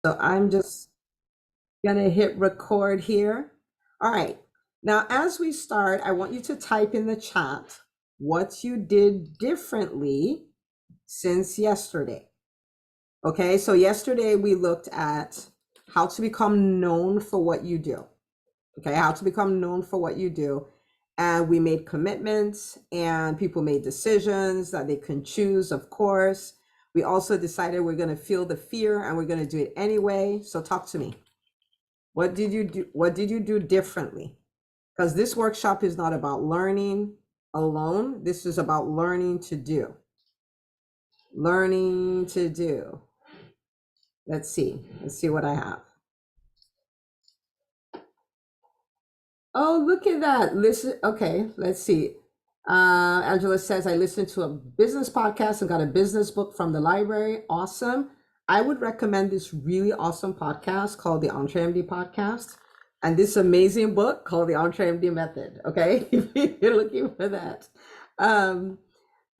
So I'm just gonna hit record here. All right. Now, as we start, I want you to type in the chat what you did differently since yesterday. Okay, so yesterday we looked at how to become known for what you do. Okay, how to become known for what you do. And we made commitments and people made decisions that they can choose, of course. We also decided we're going to feel the fear and we're going to do it anyway. So talk to me. What did you do? What did you do differently? Because this workshop is not about learning alone. This is about learning to do. Learning to do. Let's see. Let's see what I have. Oh, look at that. Listen. Okay, let's see. Angela says, I listened to a business podcast and got a business book from the library. Awesome. I would recommend this really awesome podcast called the EntreMD podcast and this amazing book called the EntreMD Method. Okay, if you're looking for that. Um,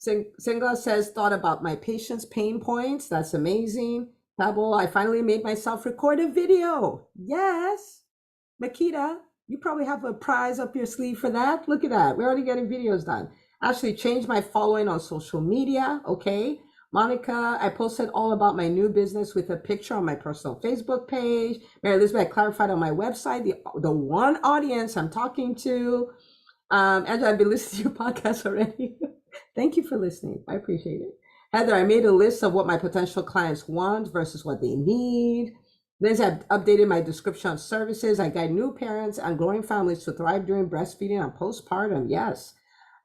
Singla says, thought about my patient's pain points. That's amazing. Pebble, I finally made myself record a video. Yes. Makita, you probably have a prize up your sleeve for that. Look at that. We're already getting videos done. Actually, changed my following on social media. Okay. Monica, I posted all about my new business with a picture on my personal Facebook page. Mary Elizabeth, I clarified on my website the one audience I'm talking to. Angela, I've been listening to your podcast already. Thank you for listening. I appreciate it. Heather, I made a list of what my potential clients want versus what they need. Liz, I've updated my description of services. I guide new parents and growing families to thrive during breastfeeding and postpartum. Yes.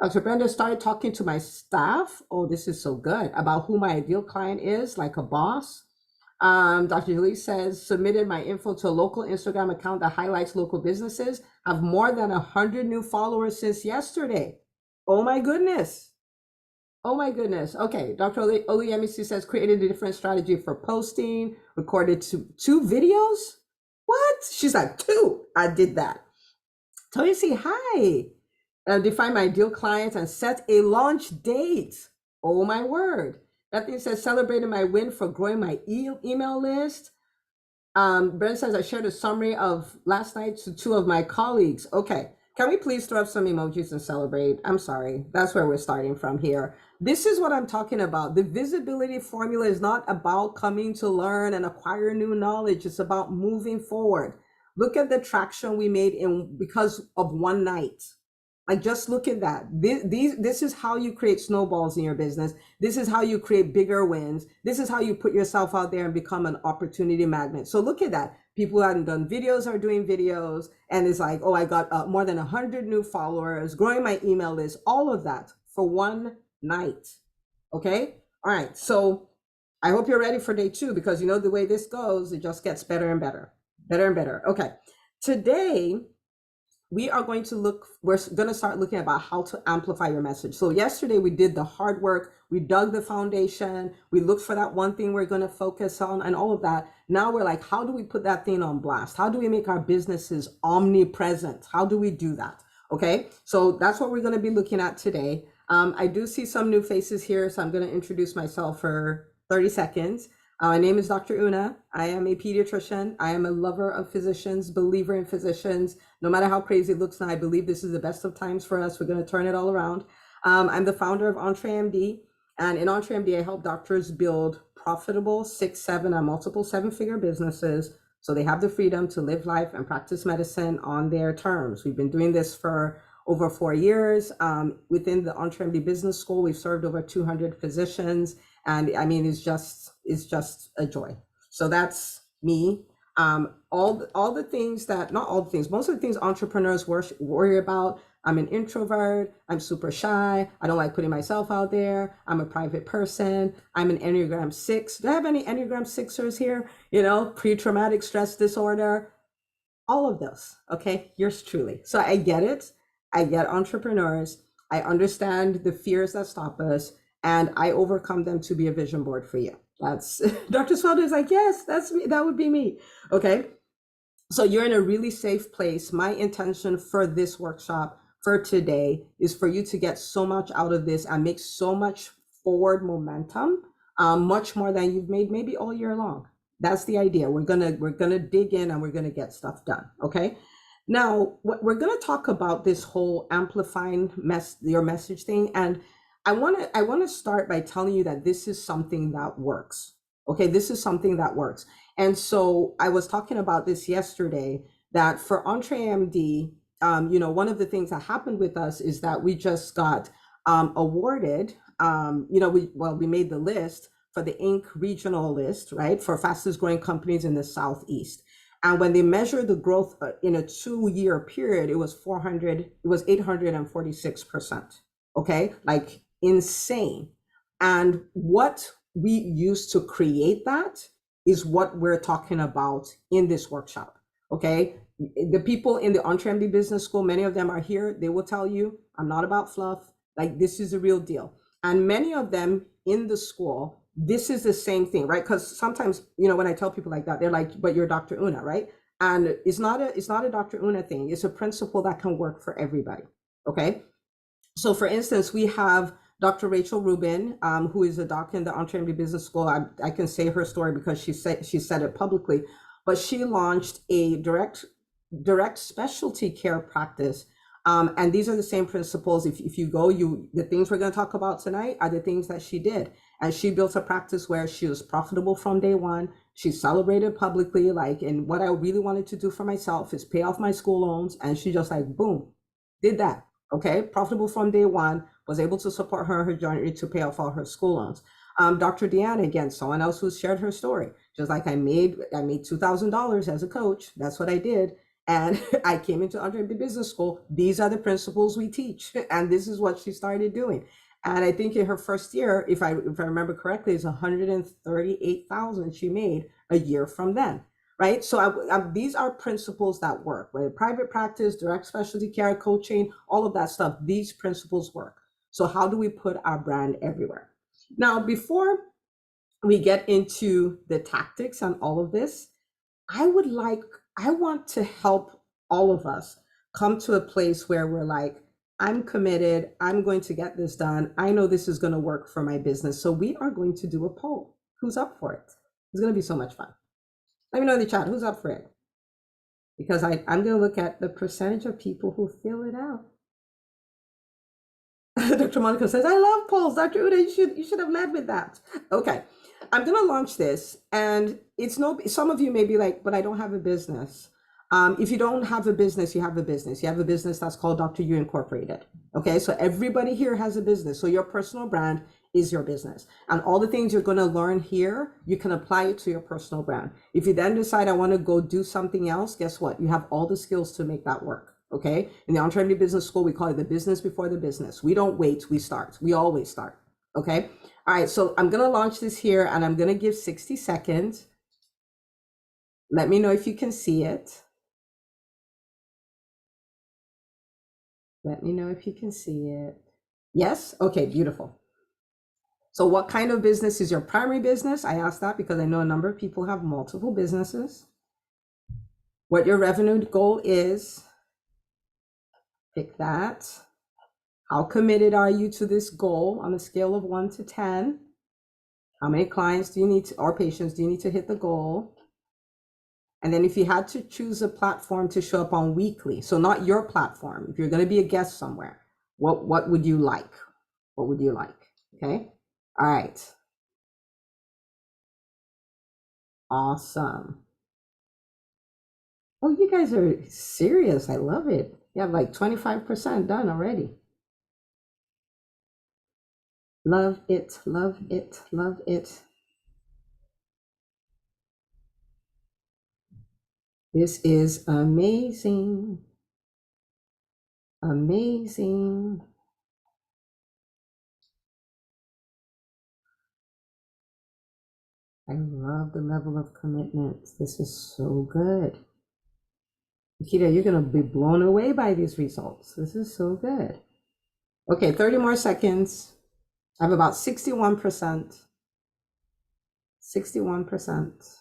Dr. Brenda started talking to my staff. Oh, this is so good. About who my ideal client is, like a boss. Dr. Julie says, submitted my info to a local Instagram account that highlights local businesses. Have more than 100 new followers since yesterday. Oh my goodness. Oh my goodness. Okay. Dr. Oluyemisi says created a different strategy for posting, recorded two videos. What? She's like, two. I did that. Tony, say hi. Define my ideal clients and set a launch date. Oh my word. That thing says celebrating my win for growing my email list. Brent says I shared a summary of last night to two of my colleagues. Okay. Can we please throw up some emojis and celebrate? I'm sorry. That's where we're starting from here. This is what I'm talking about. The visibility formula is not about coming to learn and acquire new knowledge. It's about moving forward. Look at the traction we made in because of one night. Like, just look at that. This is how you create snowballs in your business. This is how you create bigger wins. This is how you put yourself out there and become an opportunity magnet. So look at that. People who hadn't done videos are doing videos, and it's like, oh, I got more than 100 new followers, growing my email list, all of that for one night. Okay. All right. So I hope you're ready for day two, because you know the way this goes, it just gets better and better, better and better. Okay. Today, we're going to start looking about how to amplify your message. So yesterday we did the hard work. We dug the foundation. We looked for that one thing we're going to focus on and all of that. Now we're like, how do we put that thing on blast? How do we make our businesses omnipresent? How do we do that? Okay. So that's what we're going to be looking at today. I do see some new faces here, so I'm going to introduce myself for 30 seconds. My name is Dr. Una. I am a pediatrician. I am a lover of physicians, believer in physicians. No matter how crazy it looks now, I believe this is the best of times for us. We're going to turn it all around. I'm the founder of EntreMD. And in EntreMD, I help doctors build profitable 6, 7, and multiple 7-figure businesses so they have the freedom to live life and practice medicine on their terms. We've been doing this for over 4 years. Within the EntreMD Business School, we've served over 200 physicians. And I mean, it's just a joy. So that's me. All the things that, not all the things, most of the things entrepreneurs worry about. I'm an introvert. I'm super shy. I don't like putting myself out there. I'm a private person. I'm an Enneagram 6. Do I have any Enneagram 6ers here? You know, pre-traumatic stress disorder, all of those. Okay. Yours truly. So I get it. I get entrepreneurs. I understand the fears that stop us, and I overcome them to be a vision board for you. That's Dr. Swelder is like, yes, that's me. That would be me. Okay. So you're in a really safe place. My intention for this workshop for today is for you to get so much out of this and make so much forward momentum, much more than you've made maybe all year long. That's the idea. We're gonna dig in and we're gonna get stuff done. Okay. Now, we're gonna talk about this whole amplifying your message thing, and I wanna start by telling you that this is something that works. Okay, this is something that works. And so I was talking about this yesterday that for EntreMD, one of the things that happened with us is that we just got awarded. We made the list for the Inc. regional list, right, for fastest growing companies in the Southeast. And when they measured the growth in a 2-year period, it was 846%. Okay, like insane. And what we used to create that is what we're talking about in this workshop. Okay, the people in the EntreMD Business School, many of them are here. They will tell you, I'm not about fluff. Like, this is a real deal. And many of them in the school, this is the same thing, right? Because sometimes, when I tell people like that, they're like, but you're Dr. Una, right? And it's not a Dr. Una thing. It's a principle that can work for everybody. Okay. So for instance, we have Dr. Rachel Rubin, who is a doctor in the EntreMD Business School. I can say her story because she said it publicly, but she launched a direct specialty care practice. And these are the same principles. If you go, the things we're going to talk about tonight are the things that she did. And she built a practice where she was profitable from day one. She celebrated publicly, and what I really wanted to do for myself is pay off my school loans. And she just boom, did that. Okay, profitable from day one, was able to support her journey to pay off all her school loans. Dr. Deanna, again, someone else who shared her story. Just like I made $2,000 as a coach. That's what I did. And I came into EntreMD Business School. These are the principles we teach. And this is what she started doing. And I think in her first year, if I remember correctly, it's 138,000 she made a year from then. Right. So these are principles that work, right? Private practice, direct specialty care, coaching, all of that stuff. These principles work. So how do we put our brand everywhere? Now, before we get into the tactics and all of this, I want to help all of us come to a place where we're like, I'm committed. I'm going to get this done. I know this is going to work for my business. So we are going to do a poll. Who's up for it? It's going to be so much fun. Let me know in the chat who's up for it. Because I'm going to look at the percentage of people who fill it out. Dr. Monica says, I love polls. Dr. Uda, you should have led with that. Okay. I'm going to launch this, and some of you may be like, but I don't have a business. If you don't have a business, you have a business. You have a business that's called Dr. U Incorporated. Okay. So everybody here has a business. So your personal brand is your business, and all the things you're going to learn here, you can apply it to your personal brand. If you then decide I want to go do something else, guess what? You have all the skills to make that work. Okay. In the EntreMD Business School, we call it the business before the business. We don't wait, we start. We always start. Okay. All right. So I'm going to launch this here, and I'm going to give 60 seconds. Let me know if you can see it. Let me know if you can see it. Yes. Okay. Beautiful. So what kind of business is your primary business? I asked that because I know a number of people have multiple businesses. What your revenue goal is, pick that. How committed are you to this goal on a scale of 1 to 10? How many clients do you need to, or patients do you need to hit the goal? And then if you had to choose a platform to show up on weekly, so not your platform, if you're going to be a guest somewhere, what would you like? What would you like? Okay. All right. Awesome. Oh, you guys are serious. I love it. You have like 25% done already. Love it, love it, love it. This is amazing. Amazing. I love the level of commitment. This is so good. Nikita, you're going to be blown away by these results. This is so good. Okay, 30 more seconds. I have about 61%. 61%.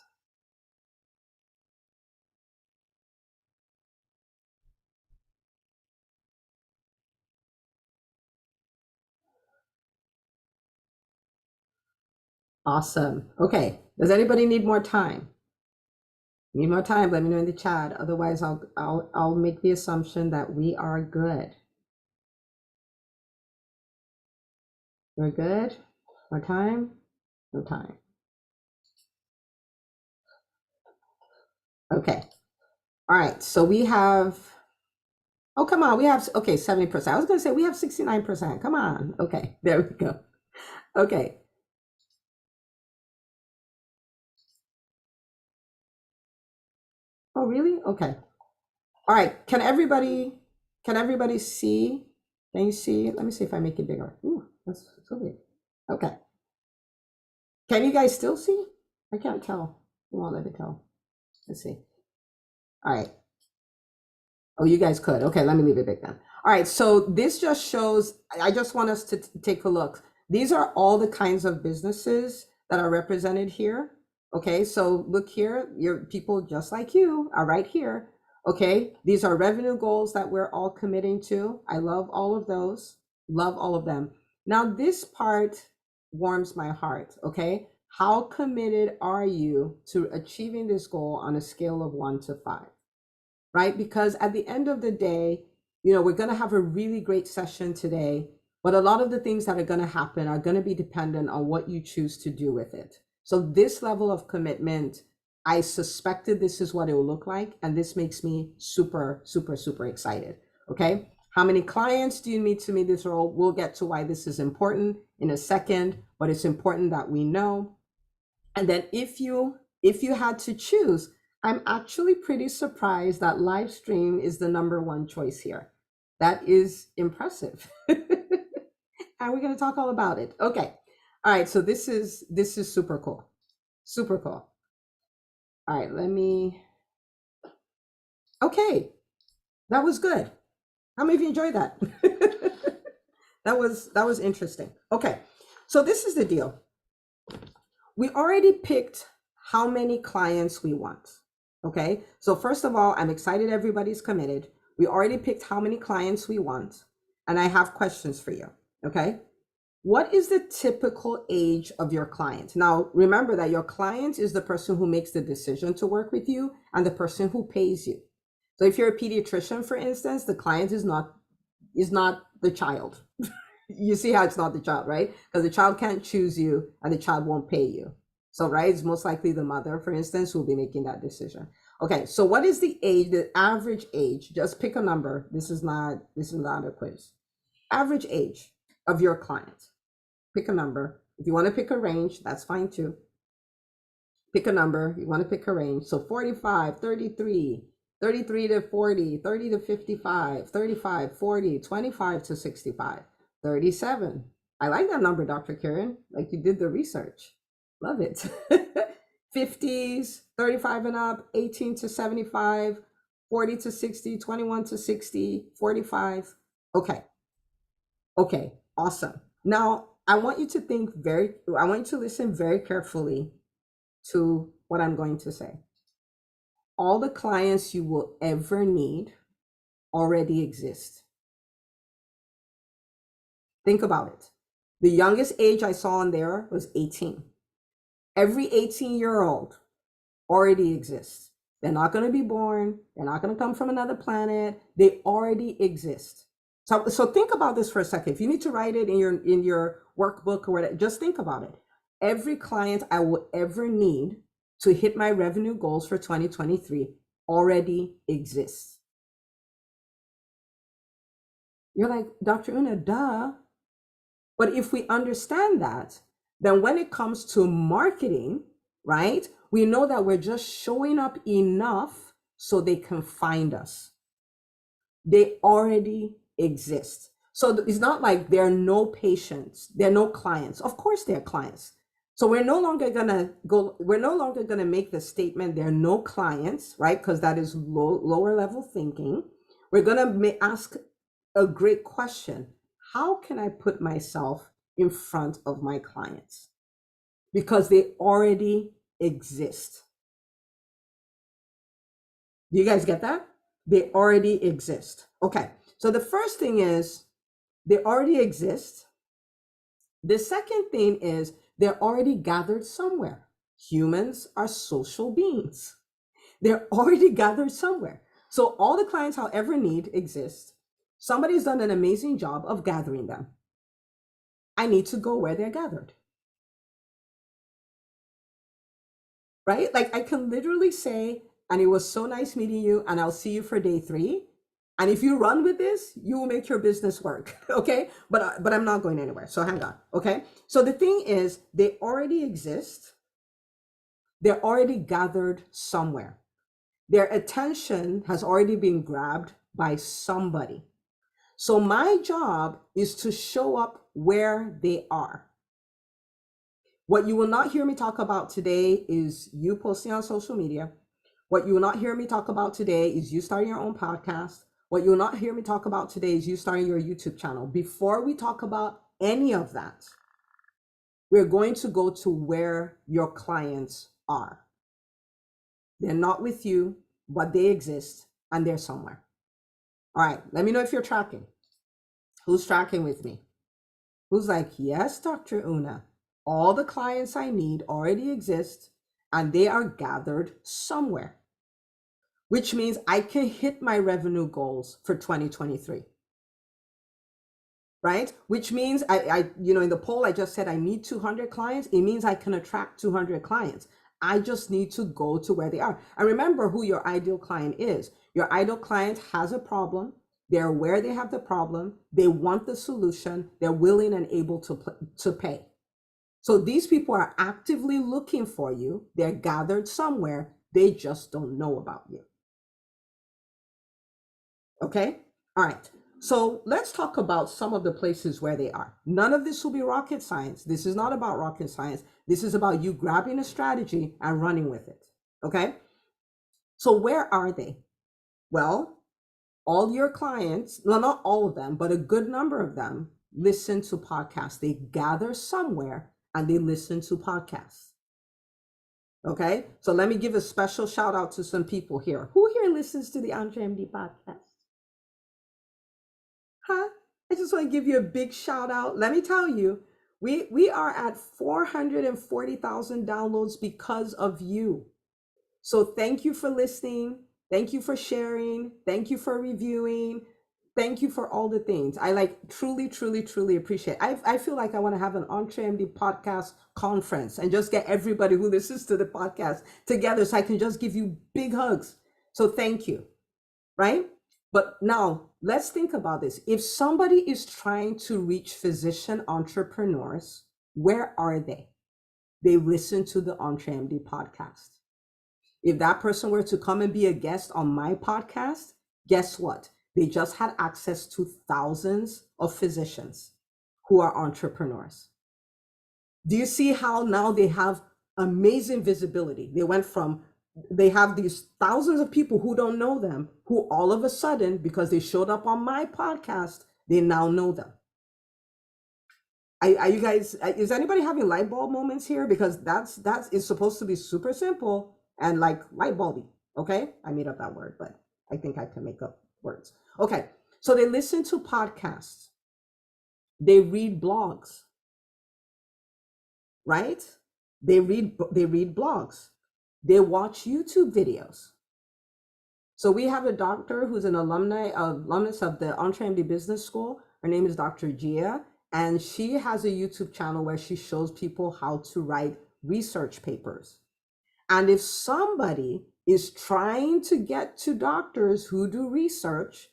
Awesome. Okay, Does anybody need more time? Need more time? Let me know in the chat. Otherwise, I'll make the assumption that we are good. We're good. More time? No time. Okay. All right. So we have. Oh, come on. We have. Okay, 70%. I was going to say we have 69%. Come on. Okay. There we go. Okay. Oh, really? Okay. All right. Can everybody see? Can you see? Let me see if I make it bigger. Ooh, that's so big. Okay. Can you guys still see? I can't tell. You won't let me tell. Let's see. All right. Oh, you guys could. Okay, let me leave it big then. All right, so this just shows, I just want us to take a look. These are all the kinds of businesses that are represented here. Okay, so look here, your people just like you are right here. Okay, these are revenue goals that we're all committing to. I love all of those, love all of them. Now, this part warms my heart. Okay, how committed are you to achieving this goal on a scale of 1 to 5? Right? Because at the end of the day, we're going to have a really great session today, but a lot of the things that are going to happen are going to be dependent on what you choose to do with it. So this level of commitment, I suspected this is what it will look like. And this makes me super, super, super excited. Okay. How many clients do you need to meet this role? We'll get to why this is important in a second, but it's important that we know. And then if you had to choose, I'm actually pretty surprised that live stream is the #1 choice here. That is impressive. And we're going to talk all about it. Okay. All right. So this is super cool. Super cool. All right. Okay. That was good. How many of you enjoyed that? That was interesting. Okay. So this is the deal. We already picked how many clients we want. Okay. So first of all, I'm excited everybody's committed. We already picked how many clients we want. And I have questions for you. Okay. What is the typical age of your client? Now, remember that your client is the person who makes the decision to work with you and the person who pays you. So if you're a pediatrician, for instance, the client is not the child. You see how it's not the child, right? Because the child can't choose you and the child won't pay you. So, right, it's most likely the mother, for instance, who will be making that decision. Okay, so what is the age, the average age? Just pick a number. This is not a quiz. Average age of your client. Pick a number. If you want to pick a range, that's fine too. Pick a number. You want to pick a range. So 45, 33, 33 to 40, 30 to 55, 35, 40, 25 to 65, 37. I like that number, Dr. Karen. Like you did the research. Love it. 50s, 35 and up, 18 to 75, 40 to 60, 21 to 60, 45. Okay. Okay. Awesome. Now, I want you to listen very carefully to what I'm going to say. All the clients you will ever need already exist. Think about it. The youngest age I saw on there was 18. Every 18-year-old already exists. They're not going to be born. They're not going to come from another planet. They already exist. So think about this for a second. If you need to write it in your workbook or whatever, just think about it. Every client I will ever need to hit my revenue goals for 2023 already exists. You're like, Dr. Una, duh. But if we understand that, then when it comes to marketing, right, we know that we're just showing up enough so they can find us. They already exist. So it's not like there are no patients, there are no clients. Of course, there are clients. So we're no longer gonna make the statement there are no clients, right? Because that is lower level thinking. We're gonna ask a great question. How can I put myself in front of my clients? Because they already exist. Do you guys get that? They already exist. Okay, so the first thing is they already exist. The second thing is they're already gathered somewhere. Humans are social beings. They're already gathered somewhere. So all the clients I'll ever need exist. Somebody's done an amazing job of gathering them. I need to go where they're gathered. Right? Like I can literally say, and it was so nice meeting you, and I'll see you for day 3. And if you run with this, you will make your business work. Okay. But I'm not going anywhere. So hang on. Okay. So the thing is, they already exist. They're already gathered somewhere. Their attention has already been grabbed by somebody. So my job is to show up where they are. What you will not hear me talk about today is you posting on social media. What you will not hear me talk about today is you starting your own podcast. What you will not hear me talk about today is you starting your YouTube channel. Before we talk about any of that, we're going to go to where your clients are. They're not with you, but they exist and they're somewhere. All right, let me know if you're tracking. Who's tracking with me? Who's like, yes, Dr. Una, all the clients I need already exist and they are gathered somewhere, which means I can hit my revenue goals for 2023. Right? Which means in the poll, I just said I need 200 clients. It means I can attract 200 clients. I just need to go to where they are. And remember who your ideal client is. Your ideal client has a problem. They're aware they have the problem. They want the solution. They're willing and able to pay. So these people are actively looking for you. They're gathered somewhere. They just don't know about you. Okay? All right. So let's talk about some of the places where they are. None of this will be rocket science. This is not about rocket science. This is about you grabbing a strategy and running with it. Okay? So where are they? Well, all your clients, well, not all of them, but a good number of them listen to podcasts. They gather somewhere and they listen to podcasts. Okay? So let me give a special shout out to some people here. Who here listens to the EntreMD podcast? Huh? I just want to give you a big shout out. Let me tell you, we are at 440,000 downloads because of you. So thank you for listening. Thank you for sharing. Thank you for reviewing. Thank you for all the things. I truly, truly, truly appreciate it. I feel like I want to have an EntreMD podcast conference and just get everybody who listens to the podcast together so I can just give you big hugs. So thank you. Right? But now let's think about this. If somebody is trying to reach physician entrepreneurs, where are they? They listen to the EntreMD podcast. If that person were to come and be a guest on my podcast, guess what? They just had access to thousands of physicians who are entrepreneurs. Do you see how now they have amazing visibility? They have these thousands of people who don't know them, who all of a sudden, because they showed up on my podcast, they now know them. Are you guys, is anybody having light bulb moments here? Because that's is supposed to be super simple and like light bulby. Okay. I made up that word, but I think I can make up words. Okay. So they listen to podcasts. They read blogs, right? They read blogs. They watch YouTube videos. So we have a doctor who's an alumnus of the EntreMD Business School. Her name is Dr. Gia, and she has a YouTube channel where she shows people how to write research papers. And if somebody is trying to get to doctors who do research,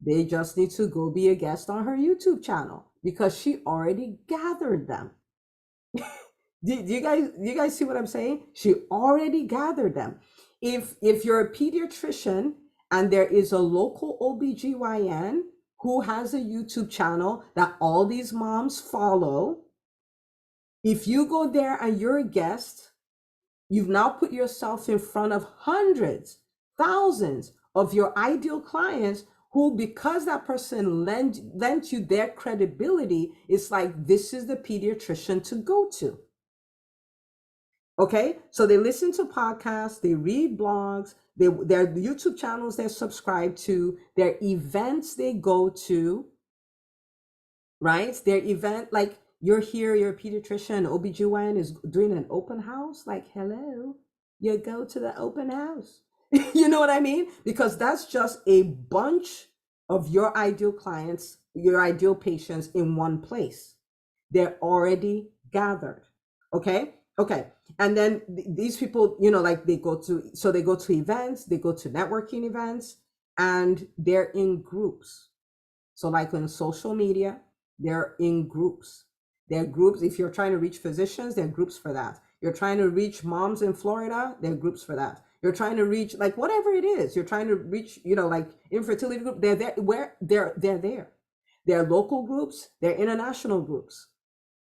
they just need to go be a guest on her YouTube channel because she already gathered them. Do you guys see what I'm saying? She already gathered them. If you're a pediatrician and there is a local OBGYN who has a YouTube channel that all these moms follow, if you go there and you're a guest, you've now put yourself in front of hundreds, thousands of your ideal clients who, because that person lent you their credibility, it's like, this is the pediatrician to go to. Okay, so they listen to podcasts, they read blogs, their YouTube channels they're subscribed to, their events they go to, right? Their event, like You're here, you're a pediatrician, OBGYN is doing an open house. Like, hello, you go to the open house. You know what I mean? Because that's just a bunch of your ideal clients, your ideal patients in one place. They're already gathered. Okay. Okay. And then these people, like they go to events, they go to networking events, and they're in groups. So, like on social media, they're in groups. There are groups. If you're trying to reach physicians, there are groups for that. You're trying to reach moms in Florida, there are groups for that. You're trying to reach, like, whatever it is, you're trying to reach, like infertility group, they're there. Where they're there. There are local groups, there are international groups.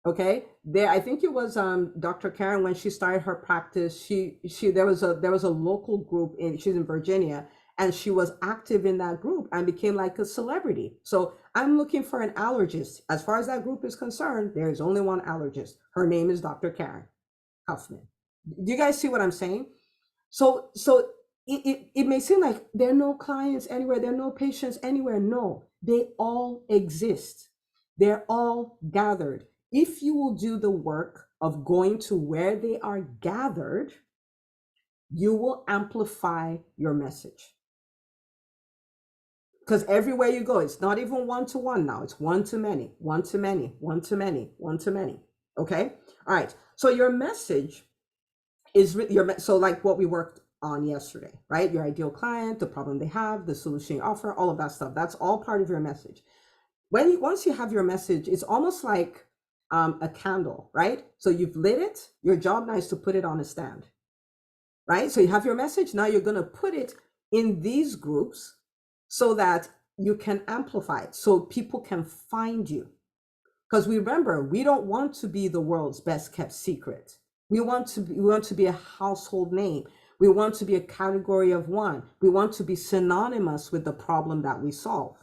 Okay, there. I think it was Dr. Karen, when she started her practice. There was a local group she's in Virginia, and she was active in that group and became like a celebrity. So I'm looking for an allergist. As far as that group is concerned, there is only one allergist. Her name is Dr. Karen Huffman. Do you guys see what I'm saying? So it may seem like there are no clients anywhere, there are no patients anywhere. No, they all exist. They're all gathered. If you will do the work of going to where they are gathered, you will amplify your message. Because everywhere you go, it's not even one-to-one now, it's one-to-many, one-to-many, one-to-many, one-to-many. Okay. All right. So your message is so like what we worked on yesterday, right? Your ideal client, the problem they have, the solution you offer, all of that stuff. That's all part of your message. Once you have your message, it's almost like a candle, right? So you've lit it. Your job now is to put it on a stand, right? So you have your message. Now you're going to put it in these groups so that you can amplify it, so people can find you. Because remember, we don't want to be the world's best kept secret. We want to be a household name. We want to be a category of one. We want to be synonymous with the problem that we solve.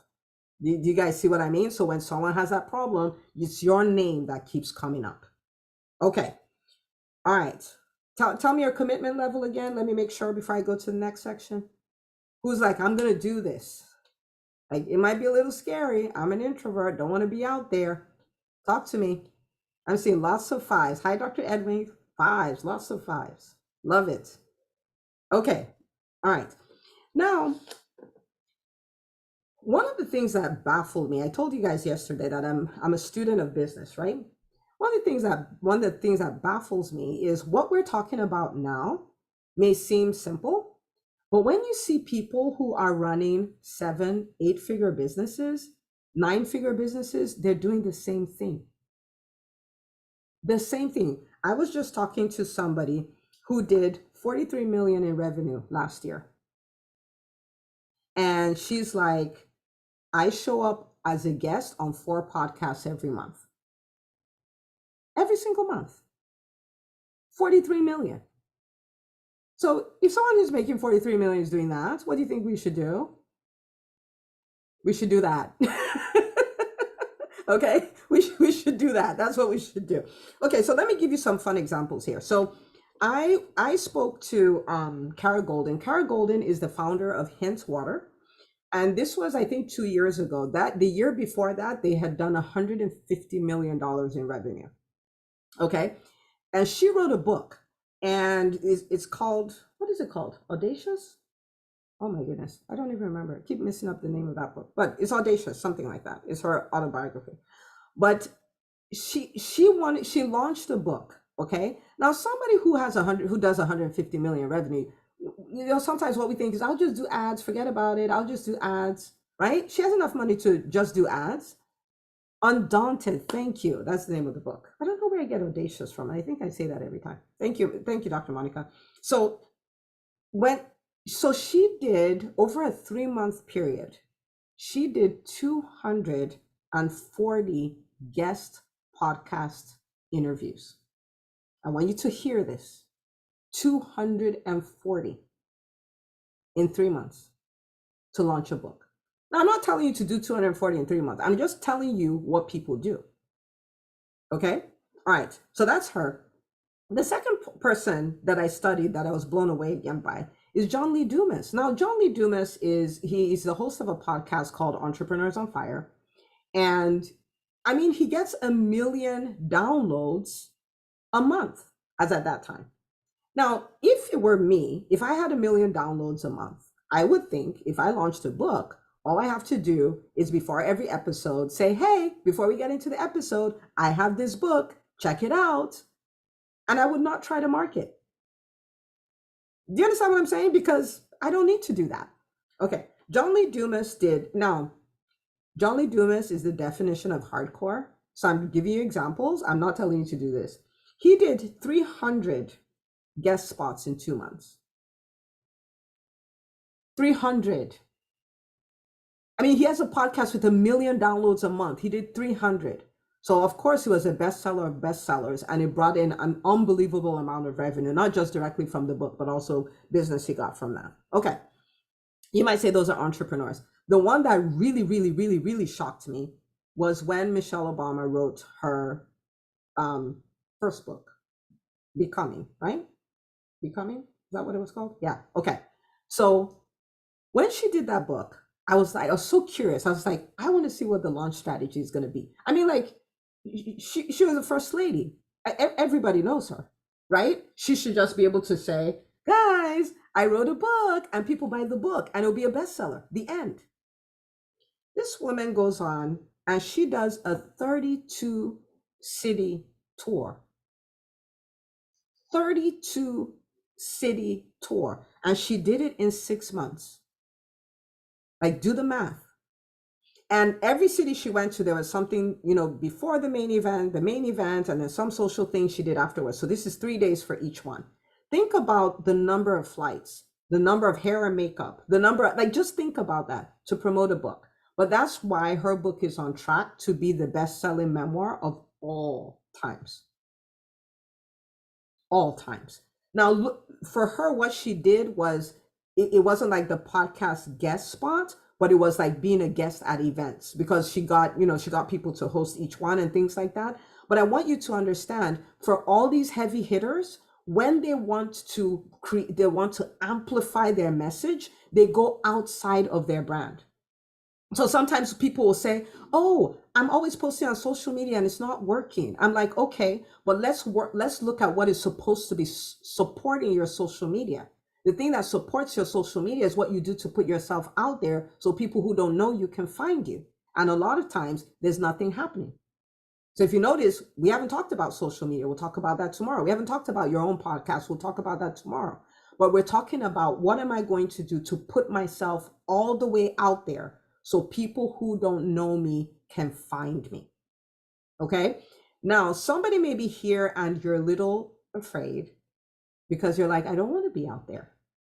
Do you guys see what I mean? So when someone has that problem, it's your name that keeps coming up. Okay. All right. Tell me your commitment level again. Let me make sure before I go to the next section. Who's like, I'm going to do this? Like, it might be a little scary. I'm an introvert. Don't want to be out there. Talk to me. I'm seeing lots of fives. Hi, Dr. Edwin. Fives. Lots of fives. Love it. Okay. All right. Now, one of the things that baffled me, I told you guys yesterday that I'm a student of business, right? One of the things that baffles me is what we're talking about now may seem simple, but when you see people who are running 7, 8-figure businesses, 9-figure businesses, they're doing the same thing. The same thing. I was just talking to somebody who did 43 million in revenue last year. And she's like, I show up as a guest on 4 podcasts every month. Every single month. 43 million. So if someone who's making 43 million is doing that, what do you think we should do? We should do that. Okay, we should do that. That's what we should do. Okay, so let me give you some fun examples here. So I spoke to Kara Golden. Kara Golden is the founder of Hint Water. And this was, I think, 2 years ago. That the year before that, they had done $150 million in revenue. Okay. And she wrote a book, and it's called, what is it called? Audacious? Oh my goodness. I don't even remember. I keep messing up the name of that book, but it's Audacious, something like that. It's her autobiography. But she launched a book. Okay. Now, somebody who does 150 million revenue, sometimes what we think is, I'll just do ads, forget about it. I'll just do ads, right? She has enough money to just do ads. Undaunted. Thank you. That's the name of the book. I don't know where I get audacious from. I think I say that every time. Thank you. Thank you, Dr. Monica. So she did, over a 3-month period, she did 240 guest podcast interviews. I want you to hear this. 240 in 3 months to launch a book. Now, I'm not telling you to do 240 in 3 months. I'm just telling you what people do. Okay? All right. So that's her. The second person that I studied that I was blown away again by is John Lee Dumas. Now, John Lee Dumas he's the host of a podcast called Entrepreneurs on Fire. And I mean, he gets 1 million downloads a month as at that time. Now, if it were me, if I had 1 million downloads a month, I would think if I launched a book, all I have to do is before every episode say, hey, before we get into the episode, I have this book, check it out. And I would not try to market. Do you understand what I'm saying? Because I don't need to do that. Okay. John Lee Dumas did. Now, John Lee Dumas is the definition of hardcore. So I'm giving you examples. I'm not telling you to do this. He did 300 guest spots in 2 months. 300. I mean, he has a podcast with 1 million downloads a month. He did 300. So of course he was a bestseller of bestsellers, and it brought in an unbelievable amount of revenue, not just directly from the book, but also business he got from that. Okay. You might say those are entrepreneurs. The one that really, really, really, really shocked me was when Michelle Obama wrote her first book, Becoming, right? Becoming? Is that what it was called? Yeah. Okay. So when she did that book, I was so curious. I was like, I want to see what the launch strategy is going to be. I mean, like, she was the first lady. Everybody knows her, right? She should just be able to say, guys, I wrote a book, and people buy the book, and it'll be a bestseller. The end. This woman goes on and she does a 32 city tour. 32 city tour. And she did it in 6 months. Like, do the math. And every city she went to, there was something, before the main event, and then some social thing she did afterwards. So this is 3 days for each one. Think about the number of flights, the number of hair and makeup, the number, just think about that to promote a book. But that's why her book is on track to be the best-selling memoir of all times. All times. Now, look, for her, what she did was, it wasn't like the podcast guest spot, but it was like being a guest at events, because she got people to host each one and things like that. But I want you to understand, for all these heavy hitters, when they want to amplify their message, they go outside of their brand. So sometimes people will say, oh, I'm always posting on social media and it's not working. I'm like, okay, but let's look at what is supposed to be supporting your social media. The thing that supports your social media is what you do to put yourself out there so people who don't know you can find you. And a lot of times there's nothing happening. So if you notice, we haven't talked about social media. We'll talk about that tomorrow. We haven't talked about your own podcast. We'll talk about that tomorrow. But we're talking about, what am I going to do to put myself all the way out there so people who don't know me can find me? Okay. Now, somebody may be here and you're a little afraid because you're like, I don't want to be out there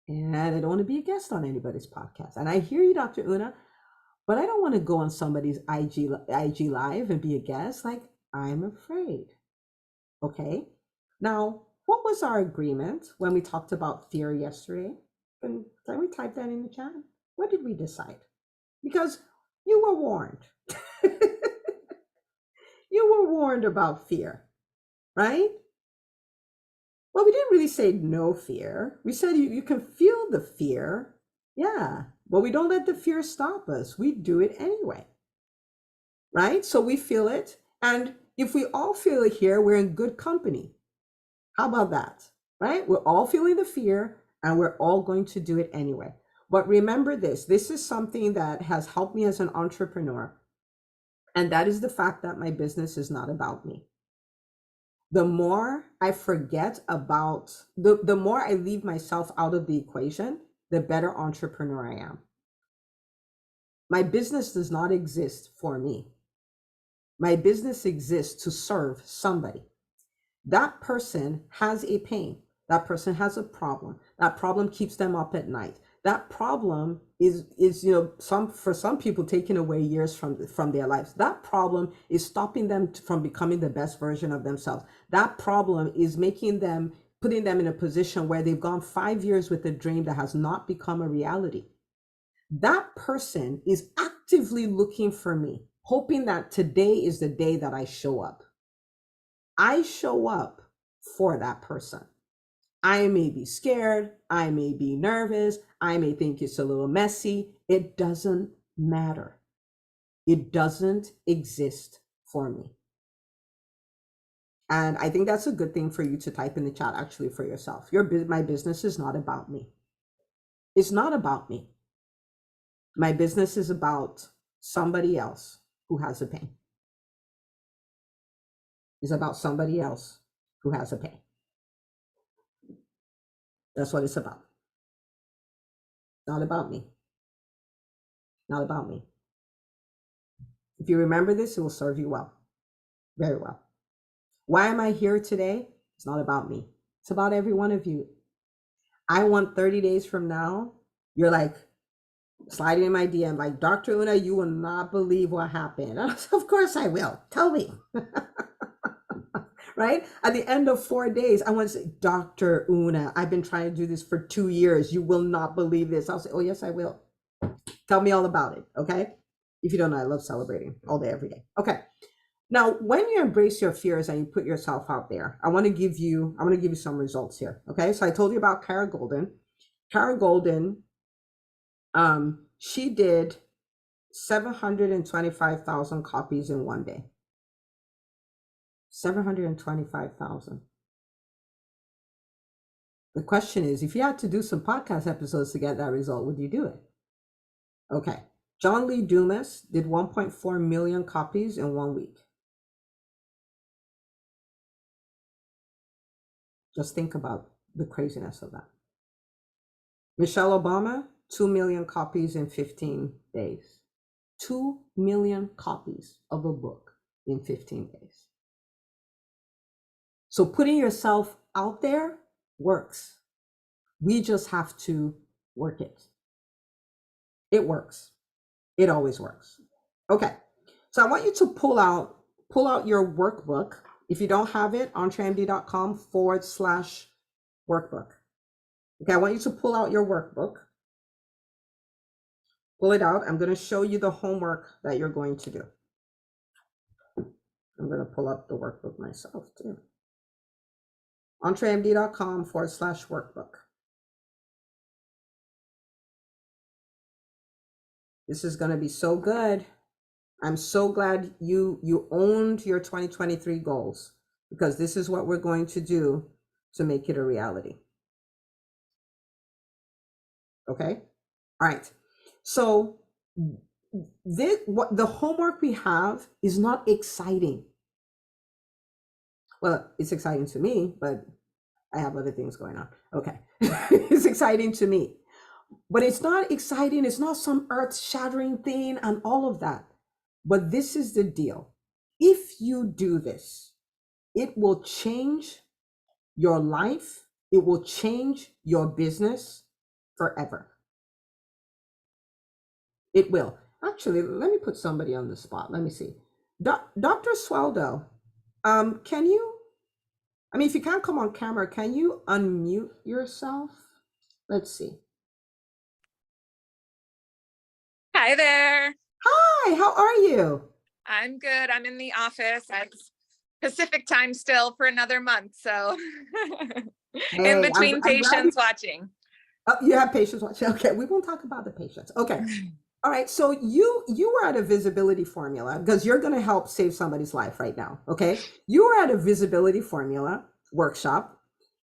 and I don't want to be a guest on anybody's podcast. And I hear you, Dr. Una, but I don't want to go on somebody's IG live and be a guest. Like, I'm afraid. Okay. Now, what was our agreement when we talked about fear yesterday? Can we type that in the chat? What did we decide? Because you were warned. You were warned about fear, right? Well, we didn't really say no fear. We said you can feel the fear. Yeah. But we don't let the fear stop us. We do it anyway. Right? So we feel it. And if we all feel it here, we're in good company. How about that? Right? We're all feeling the fear and we're all going to do it anyway. But remember this is something that has helped me as an entrepreneur. And that is the fact that my business is not about me. The more I forget about, the more I leave myself out of the equation, the better entrepreneur I am. My business does not exist for me. My business exists to serve somebody. That person has a pain. That person has a problem. That problem keeps them up at night. That problem is for some people taking away years from their lives. That problem is stopping them from becoming the best version of themselves. That problem is putting them in a position where they've gone 5 years with a dream that has not become a reality. That person is actively looking for me, hoping that today is the day that I show up. I show up for that person. I may be scared. I may be nervous. I may think it's a little messy. It doesn't matter. It doesn't exist for me. And I think that's a good thing for you to type in the chat actually for yourself. My business is not about me. It's not about me. My business is about somebody else who has a pain. It's about somebody else who has a pain. That's what it's about. Not about me. Not about me. If you remember this, it will serve you well. Very well. Why am I here today? It's not about me. It's about every one of you. I want 30 days from now, you're like sliding in my DM, like, Dr. Una, you will not believe what happened. Of course I will. Tell me. Right? At the end of 4 days, I want to say, Dr. Una, I've been trying to do this for 2 years. You will not believe this. I'll say, oh, yes, I will. Tell me all about it. Okay. If you don't know, I love celebrating all day, every day. Okay. Now, when you embrace your fears and you put yourself out there, I want to give you some results here. Okay. So I told you about Kara Golden. Kara Golden, she did 725,000 copies in 1 day. 725,000. The question is, if you had to do some podcast episodes to get that result, would you do it? Okay. John Lee Dumas did 1.4 million copies in 1 week. Just think about the craziness of that. Michelle Obama, 2 million copies in 15 days. 2 million copies of a book in 15 days. So putting yourself out there works. We just have to work it. It works. It always works. Okay. So I want you to pull out your workbook. If you don't have it, EntreMD.com/workbook. Okay. I want you to pull out your workbook. Pull it out. I'm going to show you the homework that you're going to do. I'm going to pull up the workbook myself too. EntreMD.com/workbook. This is going to be so good. I'm so glad you owned your 2023 goals, because this is what we're going to do to make it a reality. Okay. All right. So what the homework we have is not exciting. Well, it's exciting to me, but I have other things going on. Okay. It's exciting to me, but it's not exciting. It's not some earth-shattering thing and all of that. But this is the deal. If you do this, it will change your life. It will change your business forever. It will. Actually, let me put somebody on the spot. Let me see. Dr. Sweldo, can you, if you can't come on camera, can you unmute yourself? Let's see. Hi there. Hi, how are you? I'm good. I'm in the office at Pacific time still for another month. So in between patients watching. Oh, you have patients watching. Okay, we won't talk about the patients. Okay. All right. So you were at a visibility formula, because you're going to help save somebody's life right now. Okay. You were at a visibility formula workshop,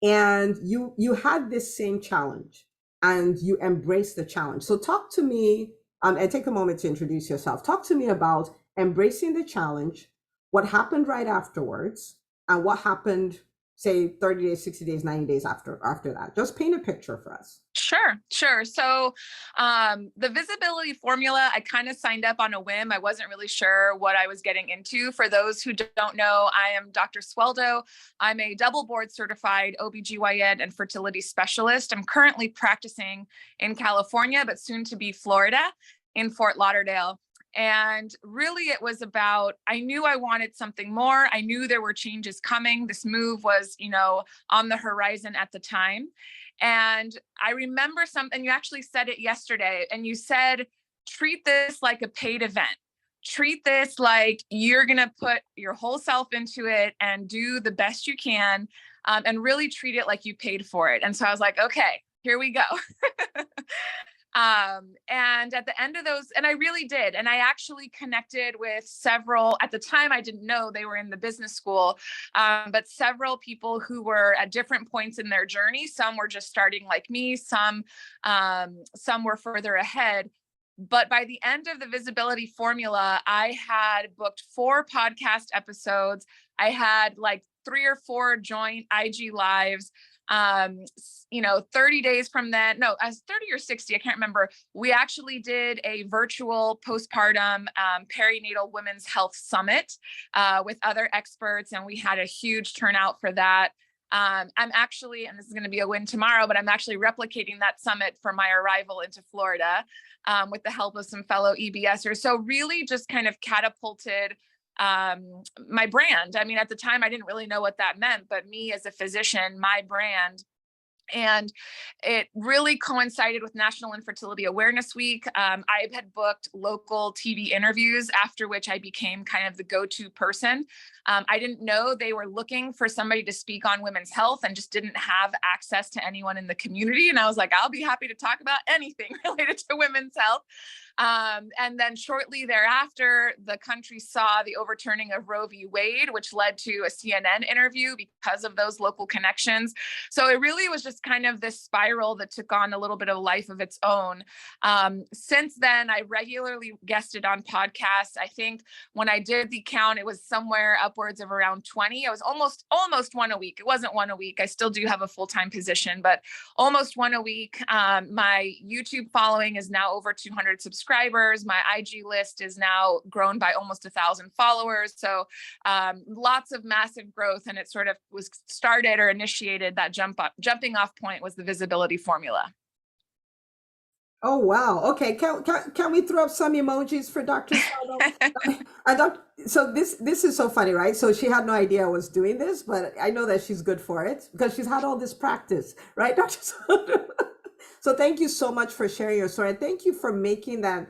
and you had this same challenge and you embraced the challenge. So talk to me, and take a moment to introduce yourself. Talk to me about embracing the challenge, what happened right afterwards, and what happened, say, 30 days, 60 days, 90 days after that. Just paint a picture for us. Sure. So the visibility formula, I kind of signed up on a whim. I wasn't really sure what I was getting into. For those who don't know, I am Dr. Sweldo. I'm a double board certified OBGYN and fertility specialist. I'm currently practicing in California, but soon to be Florida, in Fort Lauderdale. And really it was about, I knew I wanted something more. I knew there were changes coming. This move was, on the horizon at the time. And I remember something, you actually said it yesterday, and you said, treat this like a paid event. Treat this like you're going to put your whole self into it and do the best you can, and really treat it like you paid for it. And so I was like, okay, here we go. And at the end of those, and I really did, and I actually connected with several, at the time I didn't know they were in the business school, but several people who were at different points in their journey. Some were just starting like me, some were further ahead. But by the end of the visibility formula, I had booked 4 podcast episodes. I had like 3 or 4 joint IG lives. 30 days from then, no, as 30 or 60, I can't remember. We actually did a virtual postpartum perinatal women's health summit with other experts, and we had a huge turnout for that. I'm actually, and this is going to be a win tomorrow, but I'm actually replicating that summit for my arrival into Florida with the help of some fellow EBSers. So really just kind of catapulted my brand. I mean, at the time, I didn't really know what that meant, but me as a physician, my brand. And it really coincided with National Infertility Awareness Week. I had booked local TV interviews, after which I became kind of the go-to person. I didn't know they were looking for somebody to speak on women's health and just didn't have access to anyone in the community. And I was like, I'll be happy to talk about anything related to women's health. And then shortly thereafter, the country saw the overturning of Roe v. Wade, which led to a CNN interview because of those local connections. So it really was just kind of this spiral that took on a little bit of a life of its own. Since then, I regularly guested on podcasts. I think when I did the count, it was somewhere upwards of around 20. I was almost one a week. It wasn't one a week. I still do have a full-time position, but almost one a week. My YouTube following is now over 200 subscribers. My IG list is now grown by almost 1,000 followers. So lots of massive growth, and it sort of was started or initiated. That jumping off point was the visibility formula. Oh wow. Okay. Can we throw up some emojis for Dr. Saldo? So this is so funny, right? So she had no idea I was doing this, but I know that she's good for it because she's had all this practice, right, Dr. Saldo? So thank you so much for sharing your story. And thank you for making that,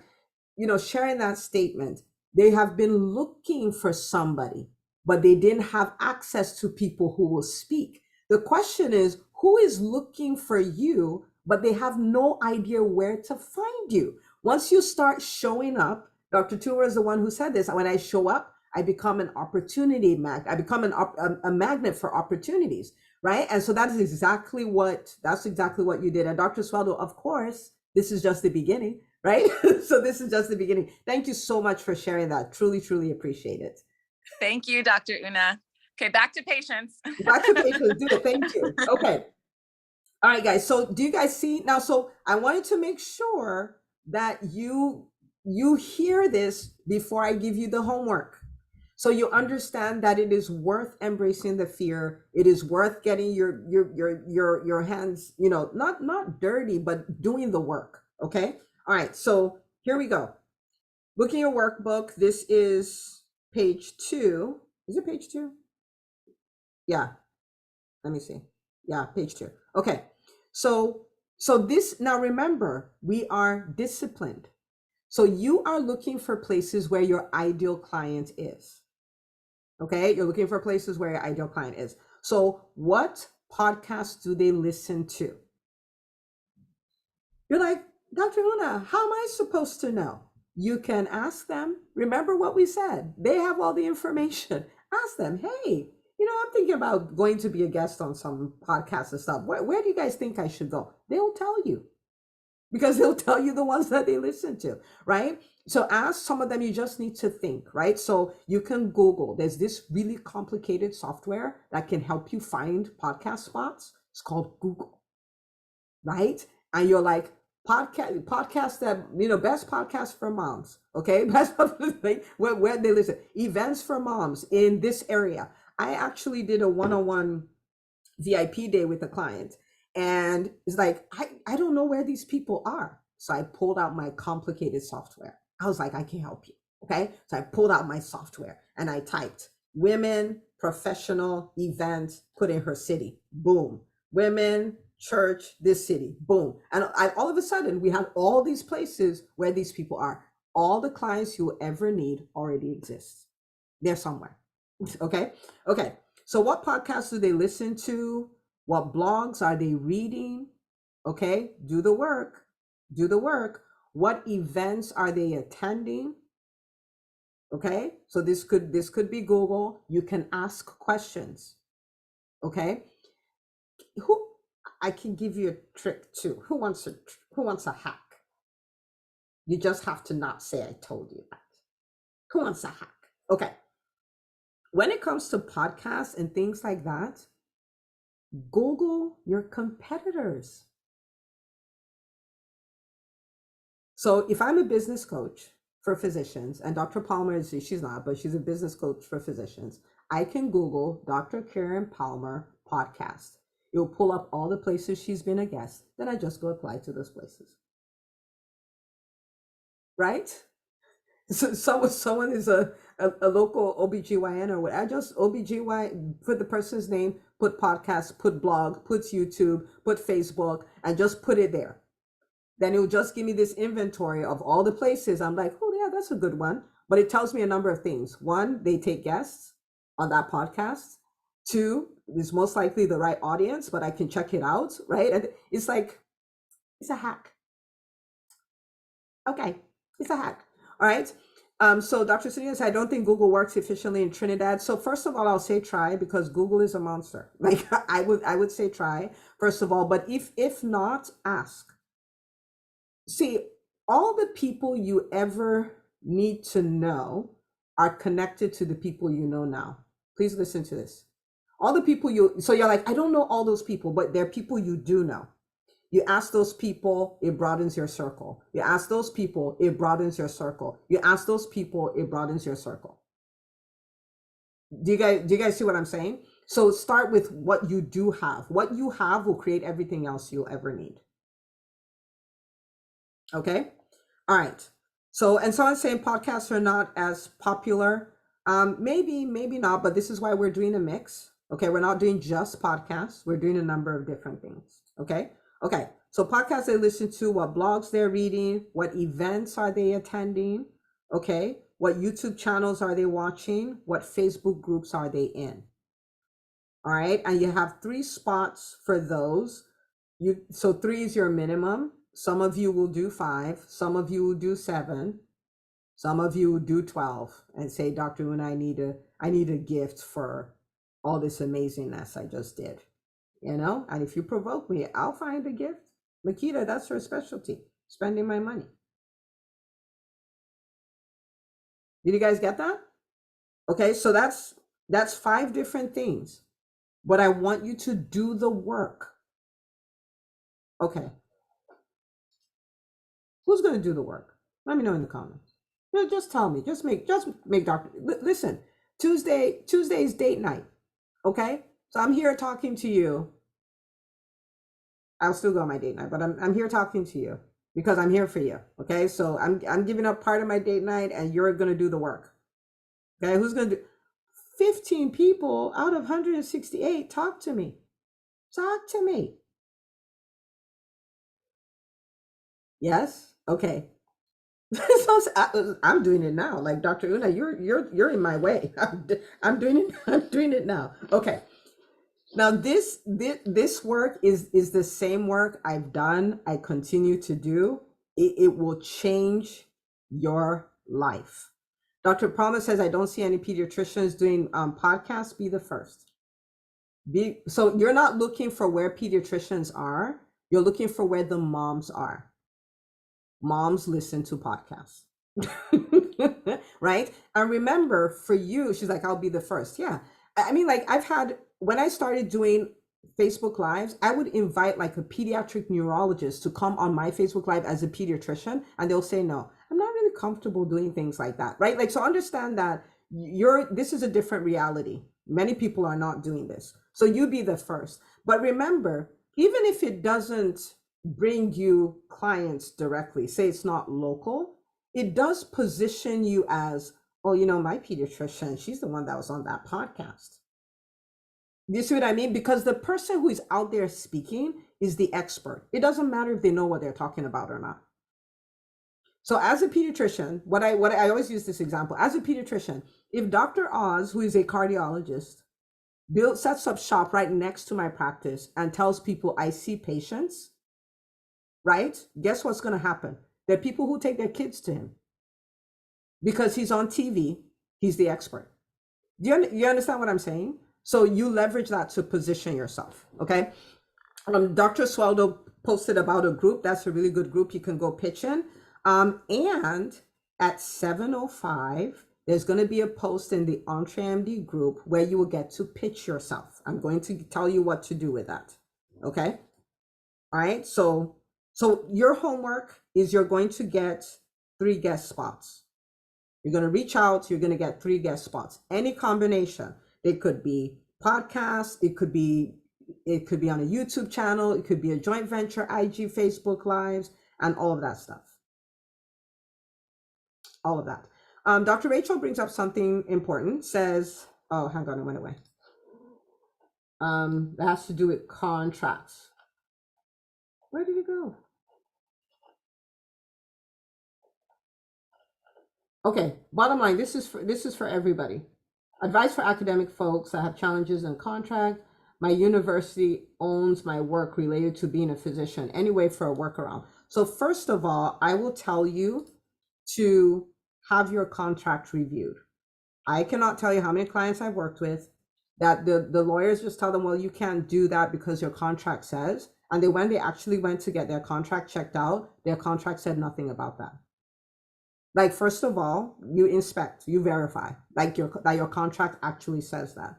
sharing that statement. They have been looking for somebody, but they didn't have access to people who will speak. The question is, who is looking for you, but they have no idea where to find you? Once you start showing up, Dr. Tura is the one who said this. When I show up, I become an opportunity I become a magnet for opportunities, right? And so that's exactly what you did. And Dr. Swaldo, of course, this is just the beginning, right? So this is just the beginning. Thank you so much for sharing that. Truly, truly appreciate it. Thank you, Dr. Una. Okay, back to patients. Back to patients. Do it. Thank you. Okay. All right, guys. So do you guys see now? So I wanted to make sure that you hear this before I give you the homework. So you understand that it is worth embracing the fear. It is worth getting your hands, not dirty, but doing the work. Okay. All right. So here we go. Look at your workbook. This is page 2. Is it page 2? Yeah. Let me see. Yeah, page 2. Okay. So this, now remember, we are disciplined. So you are looking for places where your ideal client is. Okay, you're looking for places where your ideal client is. So what podcasts do they listen to? You're like, Dr. Una, how am I supposed to know? You can ask them. Remember what we said. They have all the information. Ask them, hey, I'm thinking about going to be a guest on some podcasts and stuff. Where do you guys think I should go? They'll tell you, because they'll tell you the ones that they listen to, right? So ask some of them, you just need to think, right? So you can Google. There's this really complicated software that can help you find podcast spots. It's called Google, right? And you're like, podcast that, best podcast for moms, okay? Best where they listen. Events for moms in this area. I actually did a one-on-one VIP day with a client, and it's like, I don't know where these people are. So I pulled out my complicated software. I was like, I can help you. Okay. So I pulled out my software and I typed women, professional event, put in her city. Boom. Women, church, this city. Boom. And all of a sudden we had all these places where these people are. All the clients you will ever need already exist. They're somewhere. Okay. Okay. So what podcasts do they listen to? What blogs are they reading? Okay. Do the work. Do the work. What events are they attending? Okay, so this could be Google. You can ask questions. Okay, who I can give you a trick too. Who wants a hack? You just have to not say I told you that. Who wants a hack? Okay. When it comes to podcasts and things like that, Google your competitors. So if I'm a business coach for physicians, and Dr. Palmer she's not, but she's a business coach for physicians, I can Google Dr. Karen Palmer podcast. It'll pull up all the places she's been a guest. Then I just go apply to those places. Right? So someone is a local OBGYN or what, I just OBGYN, put the person's name, put podcast, put blog, put YouTube, put Facebook, and just put it there. Then it will just give me this inventory of all the places. I'm like, oh yeah, that's a good one. But it tells me a number of things. One, they take guests on that podcast. Two, it's most likely the right audience, but I can check it out, right? And it's like, it's a hack. Okay, it's a hack. All right. So Dr. Sunil said, I don't think Google works efficiently in Trinidad. So first of all, I'll say try, because Google is a monster. Like I would say try, first of all, but if not, ask. See, all the people you ever need to know are connected to the people you know now. Please listen to this. All the people so you're like, I don't know all those people, but they're people you do know. You ask those people, it broadens your circle. You ask those people, it broadens your circle. You ask those people, it broadens your circle. Do you guys see what I'm saying? So start with what you do have. What you have will create everything else you'll ever need. Okay. All right. So, and someone's saying podcasts are not as popular. Maybe not, but this is why we're doing a mix. Okay. We're not doing just podcasts. We're doing a number of different things. Okay. Okay. So podcasts they listen to, what blogs they're reading, what events are they attending? Okay. What YouTube channels are they watching? What Facebook groups are they in? All right. And you have 3 spots for those. So 3 is your minimum. Some of you will do 5, some of you will do 7, some of you will do 12 and say, Dr. Una, I need a gift for all this amazingness I just did. And if you provoke me, I'll find a gift. Makita, that's her specialty, spending my money. Did you guys get that? Okay, so that's 5 different things. But I want you to do the work. Okay. Who's going to do the work? Let me know in the comments. Just tell me. Just make Dr. Listen, Tuesday's date night. Okay? So I'm here talking to you. I'll still go on my date night, but I'm here talking to you because I'm here for you. Okay? So I'm giving up part of my date night and you're going to do the work. Okay? Who's going to do 15 people out of 168? Talk to me. Talk to me. Yes? Okay. So I'm doing it now. Like Dr. Una, you're in my way. I'm doing it now. Okay. Now this work is the same work I've done. I continue to do. It will change your life. Dr. Palmer says, I don't see any pediatricians doing podcasts. Be the first. So you're not looking for where pediatricians are. You're looking for where the moms are. Moms listen to podcasts. Right? And remember, for you, she's like, I'll be the first. Yeah. I mean, like when I started doing Facebook Lives, I would invite like a pediatric neurologist to come on my Facebook Live as a pediatrician, and they'll say, no, I'm not really comfortable doing things like that. Right? Like, so understand that this is a different reality. Many people are not doing this. So you be the first. But remember, even if it doesn't bring you clients directly, say it's not local, it does position you as, oh, my pediatrician, she's the one that was on that podcast. You see what I mean? Because the person who is out there speaking is the expert. It doesn't matter if they know what they're talking about or not. So as a pediatrician, what I always use this example, as a pediatrician, if Dr. Oz, who is a cardiologist, sets up shop right next to my practice and tells people I see patients, right? Guess what's going to happen? There are people who take their kids to him because he's on TV. He's the expert. You understand what I'm saying? So you leverage that to position yourself. Okay. Dr. Swaldo posted about a group. That's a really good group. You can go pitch in. And at 7:05, there's going to be a post in the EntreMD group where you will get to pitch yourself. I'm going to tell you what to do with that. Okay. All right. So your homework is you're going to get 3 guest spots. You're going to reach out. You're going to get 3 guest spots. Any combination. It could be podcasts. It could be on a YouTube channel. It could be a joint venture, IG, Facebook Lives, and all of that stuff. All of that. Dr. Rachel brings up something important. Says, oh, hang on, it went away. That has to do with contracts. Where did it go? Okay, bottom line, this is for everybody. Advice for academic folks that have challenges in contract. My university owns my work related to being a physician. Anyway, for a workaround. So first of all, I will tell you to have your contract reviewed. I cannot tell you how many clients I've worked with that the lawyers just tell them, well, you can't do that because your contract says. And then when they actually went to get their contract checked out, their contract said nothing about that. Like, first of all, you inspect, you verify, like that your contract actually says that.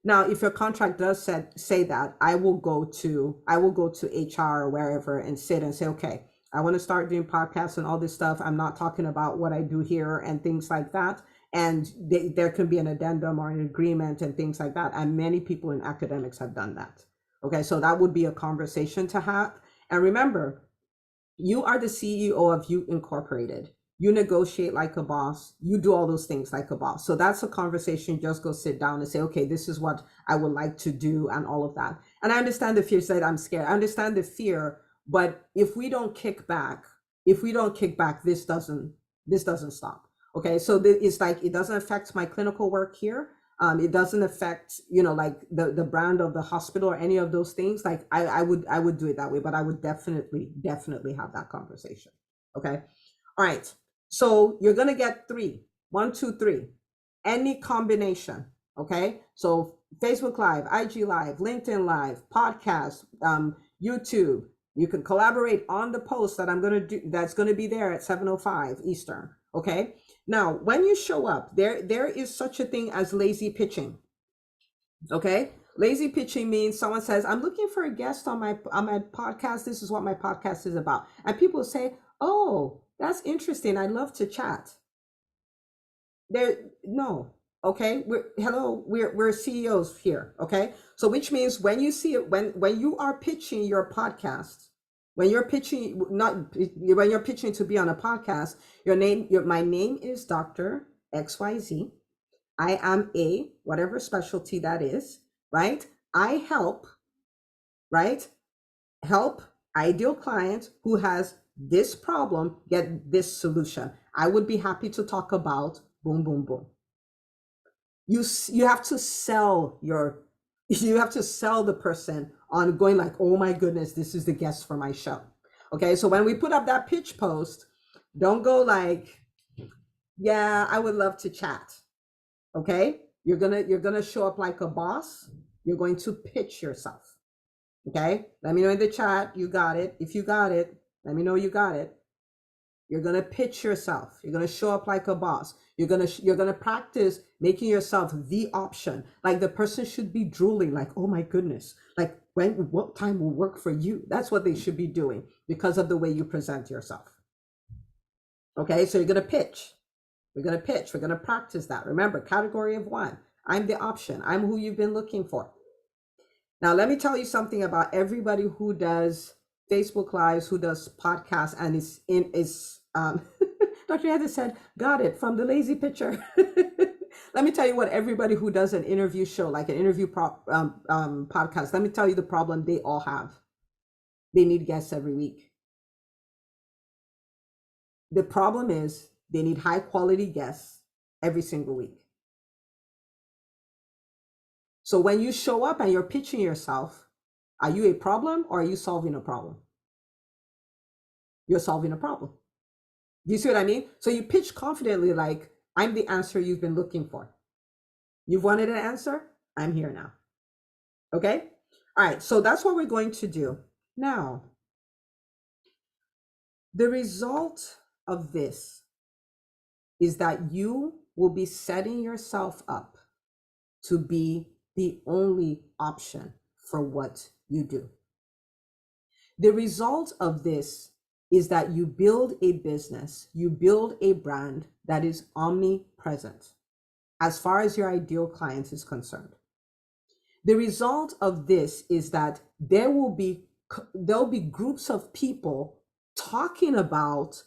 Now, if your contract does say that, I will go to HR or wherever and sit and say, okay, I want to start doing podcasts and all this stuff. I'm not talking about what I do here and things like that. And there can be an addendum or an agreement and things like that. And many people in academics have done that. Okay, so that would be a conversation to have. And remember, you are the CEO of You Incorporated. You negotiate like a boss. You do all those things like a boss. So that's a conversation. Just go sit down and say, okay, this is what I would like to do and all of that. And I understand the fear. Said I'm scared. I understand the fear. But if we don't kick back, this doesn't stop. Okay, so it's like it doesn't affect my clinical work here. It doesn't affect, like the brand of the hospital or any of those things. Like I would do it that way, but I would definitely have that conversation. Okay. All right. So you're going to get 3, 1, 2, 3, any combination. Okay. So Facebook Live, IG Live, LinkedIn Live, podcast, YouTube. You can collaborate on the post that I'm going to do. That's going to be there at 7:05 Eastern. Okay. Now, when you show up, there is such a thing as lazy pitching. Okay. Lazy pitching means someone says, I'm looking for a guest on my podcast. This is what my podcast is about. And people say, oh, that's interesting. I'd love to chat. No. Okay. We're CEOs here. Okay. So which means when you see it, when you are pitching your podcast, when you're pitching to be on a podcast, my name is Dr. XYZ. I am a whatever specialty that is, right? I help ideal client who has this problem get this solution. I would be happy to talk about boom, boom, boom. You have to sell the person on going like, oh my goodness, this is the guest for my show. Okay, so when we put up that pitch post, don't go like, yeah, I would love to chat. Okay, you're gonna show up like a boss. You're going to pitch yourself. Okay, let me know in the chat you got it. If you got it, let me know you got it. You're gonna pitch yourself. You're gonna show up like a boss. You're gonna practice making yourself the option. Like the person should be drooling, like, oh my goodness, like what time will work for you? That's what they should be doing because of the way you present yourself. Okay, so you're gonna pitch. We're gonna practice that. Remember, category of 1. I'm the option. I'm who you've been looking for. Now, let me tell you something about everybody who does Facebook Lives, who does podcasts, and Dr. Heather said, got it from the lazy pitcher. Let me tell you what everybody who does an interview show, like an interview podcast, let me tell you the problem they all have. They need guests every week. The problem is they need high quality guests every single week. So when you show up and you're pitching yourself, are you a problem or are you solving a problem? you're solving a problem. Do you see what I mean? So you pitch confidently, like, I'm the answer you've been looking for. You've wanted an answer? I'm here now. Okay? All right, so that's what we're going to do. Now, the result of this is that you will be setting yourself up to be the only option for what you do. The result of this is that you build a business, you build a brand that is omnipresent as far as your ideal client is concerned. The result of this is that there'll be groups of people talking about,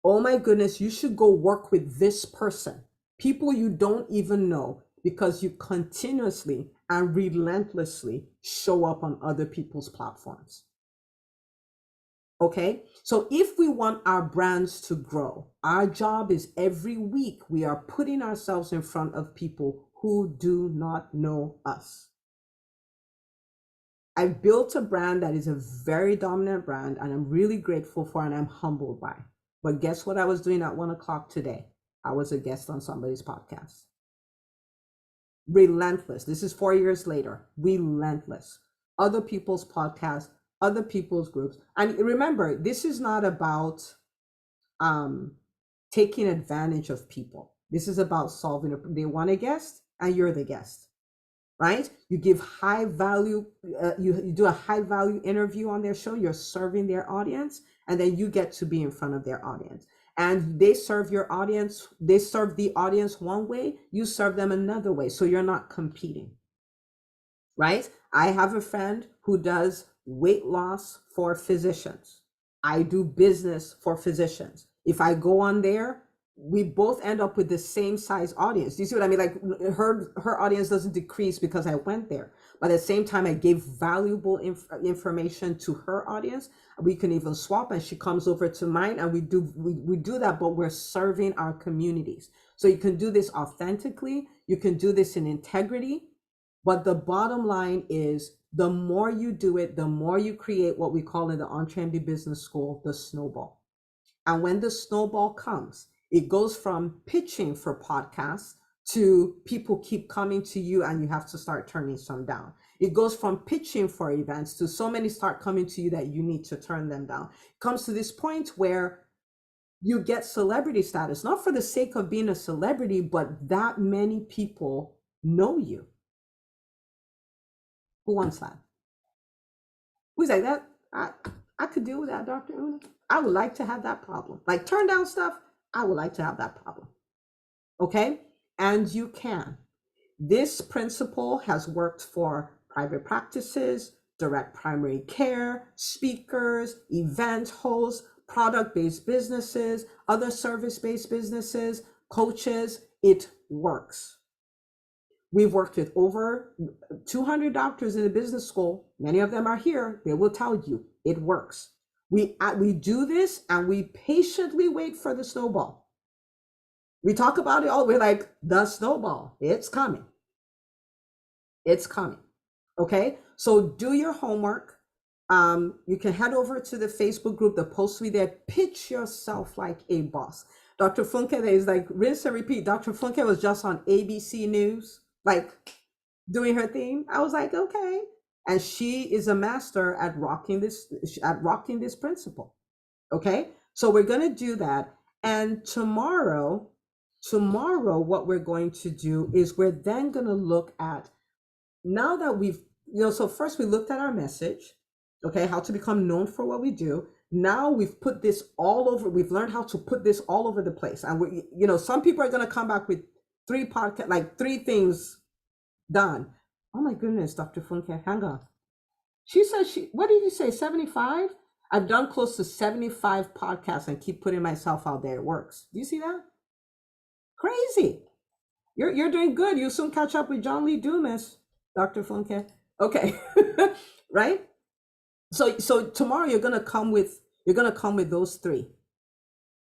oh my goodness, you should go work with this person, people you don't even know, because you continuously and relentlessly show up on other people's platforms. Okay, so if we want our brands to grow, our job is every week we are putting ourselves in front of people who do not know us. I've built a brand that is a very dominant brand, and I'm really grateful for, and I'm humbled by. But guess what I was doing at 1 o'clock today? I was a guest on somebody's podcast. Relentless. This is 4 years later. Relentless. Other people's podcasts, other people's groups. And remember, this is not about taking advantage of people. This is about solving they want a guest and you're the guest, right? You give high value, you do a high value interview on their show, you're serving their audience, and then you get to be in front of their audience. And they serve your audience, they serve the audience one way, you serve them another way. So you're not competing, right? I have a friend who does weight loss for physicians. I do business for physicians. If I go on there, we both end up with the same size audience. Do you see what I mean? Like her audience doesn't decrease because I went there. But at the same time, I gave valuable information to her audience. We can even swap, and she comes over to mine, and we do that, but we're serving our communities. So you can do this authentically. You can do this in integrity. But the bottom line is, the more you do it, the more you create what we call in the EntreMD Business School, the snowball. And when the snowball comes, it goes from pitching for podcasts to people keep coming to you and you have to start turning some down. It goes from pitching for events to so many start coming to you that you need to turn them down. It comes to this point where you get celebrity status, not for the sake of being a celebrity, but that many people know you. Who wants that? Who's like that? I could deal with that, Dr. Una. I would like to have that problem. Like turn down stuff, I would like to have that problem. Okay? And you can. This principle has worked for private practices, direct primary care, speakers, event hosts, product-based businesses, other service-based businesses, coaches. It works. We've worked with over 200 doctors in the business school. Many of them are here. They will tell you it works. We do this and we patiently wait for the snowball. We talk about it all. We're like, the snowball, it's coming. It's coming. Okay. So do your homework. You can head over to the Facebook group, the post we there, pitch yourself like a boss. Dr. Funke is like, rinse and repeat. Dr. Funke was just on ABC News, like doing her thing. I was like, okay. And she is a master at rocking this principle. Okay. So we're going to do that. And tomorrow, what we're going to do is we're then going to look at, now that we've, so first we looked at our message, okay, how to become known for what we do. Now we've put this all over, we've learned how to put this all over the place. And we, some people are going to come back with 3 things done. Oh my goodness, Dr. Funke, hang on. She says what did you say, 75? I've done close to 75 podcasts and keep putting myself out there. It works. Do you see that? Crazy. You're doing good. You'll soon catch up with John Lee Dumas, Dr. Funke. Okay. Right? So tomorrow you're gonna come with those 3.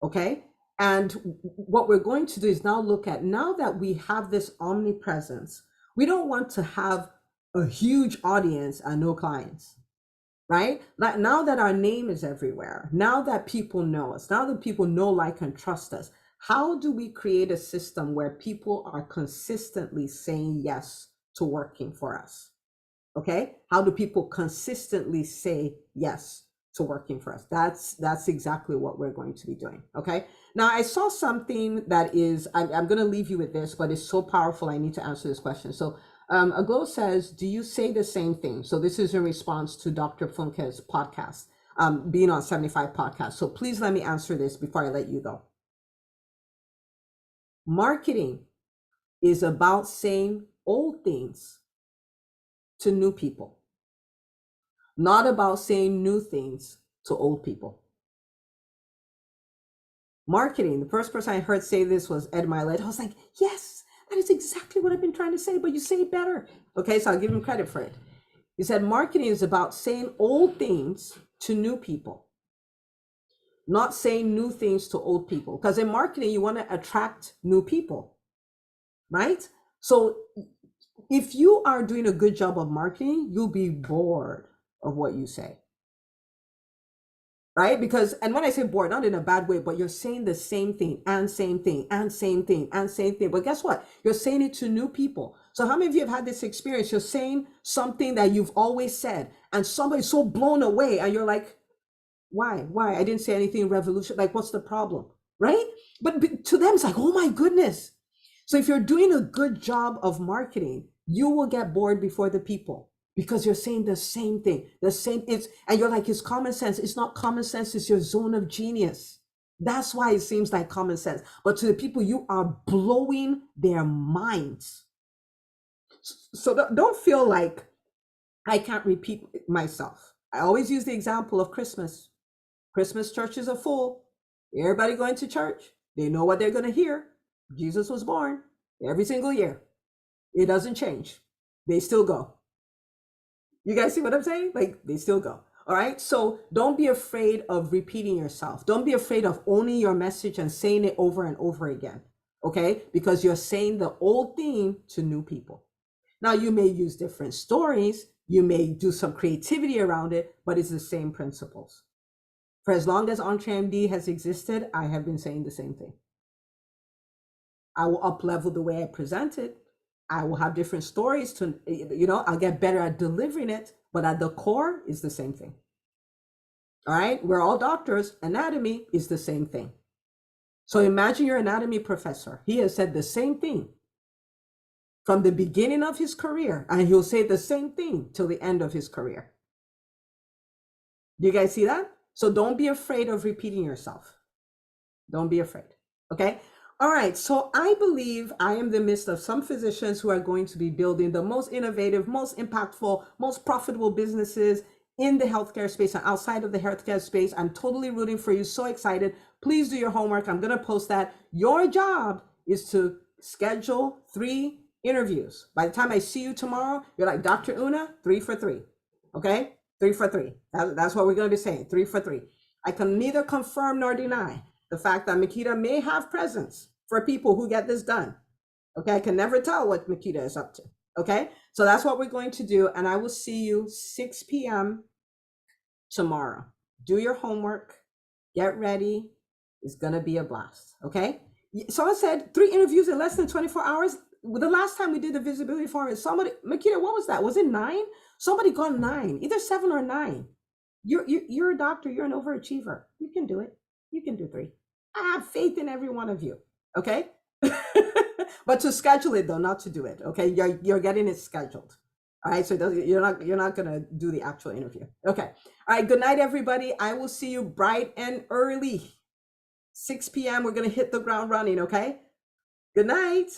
Okay? And what we're going to do is now look at, now that we have this omnipresence, we don't want to have a huge audience and no clients. right? Like now that our name is everywhere, now that people know us, now that people know, like, and trust us, how do we create a system where people are consistently saying yes to working for us? Okay, how do people consistently say yes to working for us? That's exactly what we're going to be doing. Okay, now I saw something that is, I'm going to leave you with this, but it's so powerful, I need to answer this question. So Aglo says, do you say the same thing? So this is in response to Dr. Funke's podcast, being on 75 podcasts. So please let me answer this before I let you go. Marketing is about saying old things to new people, not about saying new things to old people. Marketing, the first person I heard say this was Ed Milet. I was like, yes, that is exactly what I've been trying to say, but you say it better. Okay, so I'll give him credit for it. He said marketing is about saying old things to new people, not saying new things to old people. Because in marketing, you want to attract new people, right? So if you are doing a good job of marketing, you'll be bored of what you say. Right? Because, and when I say bored, not in a bad way, but you're saying the same thing and same thing and same thing and same thing. But guess what? You're saying it to new people. So how many of you have had this experience? You're saying something that you've always said, and somebody's so blown away, and you're like, why? Why? I didn't say anything revolutionary. Like, what's the problem? Right? But to them, it's like, oh my goodness. So if you're doing a good job of marketing, you will get bored before the people, because you're saying the same thing, the same, and you're like, it's common sense. It's not common sense, it's your zone of genius. That's why it seems like common sense. But to the people, you are blowing their minds. So don't feel like I can't repeat myself. I always use the example of Christmas. Christmas churches are full. Everybody going to church. They know what they're going to hear. Jesus was born every single year. It doesn't change. They still go. You guys see what I'm saying? Like, they still go. All right. So don't be afraid of repeating yourself. Don't be afraid of owning your message and saying it over and over again. Okay. Because you're saying the old thing to new people. Now, you may use different stories. You may do some creativity around it, but it's the same principles. For as long as EntreMD has existed, I have been saying the same thing. I will up level the way I present it. I will have different stories to, I'll get better at delivering it, but at the core is the same thing. All right, we're all doctors. Anatomy is the same thing. So imagine your anatomy professor. He has said the same thing from the beginning of his career, and he'll say the same thing till the end of his career. Do you guys see that? So don't be afraid of repeating yourself. Don't be afraid. Okay. All right. So I believe I am in the midst of some physicians who are going to be building the most innovative, most impactful, most profitable businesses in the healthcare space and outside of the healthcare space. I'm totally rooting for you. So excited. Please do your homework. I'm going to post that. Your job is to schedule 3 interviews. By the time I see you tomorrow, you're like, Dr. Una, 3 for 3. Okay. 3 for 3. That's what we're going to be saying. 3 for 3. I can neither confirm nor deny the fact that Makita may have presence for people who get this done. Okay. I can never tell what Makita is up to. Okay. So that's what we're going to do. And I will see you 6 p.m. tomorrow. Do your homework. Get ready. It's going to be a blast. Okay. Someone said 3 interviews in less than 24 hours. The last time we did the visibility forum, somebody, Makita, what was that? Was it 9? Somebody got 9, either 7 or 9. You're a doctor. You're an overachiever. You can do it. You can do 3. I have faith in every one of you. Okay. But to schedule it though, not to do it. Okay. You're getting it scheduled. All right. So you're not going to do the actual interview. Okay. All right. Good night, everybody. I will see you bright and early. 6 p.m. We're going to hit the ground running. Okay. Good night.